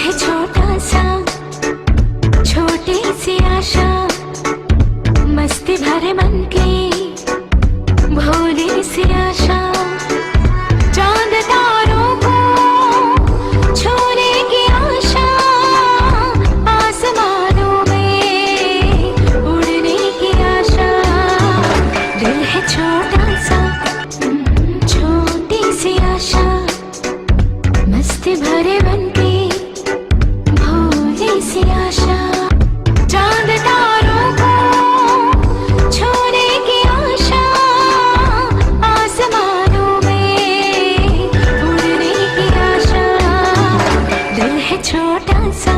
है छोटा सा, छोटी सी आशा, मस्ती भरे मन की भोली सी आशा। चांद तारों को छूने की आशा, आसमानों में उड़ने की आशा। दिल है छोटा सा, छोटी सी आशा, मस्ती भरे मन की भोली सी आशा। चांद तारों को छूने की आशा, आसमानों में उड़ने की आशा। दिल है छोटा सा,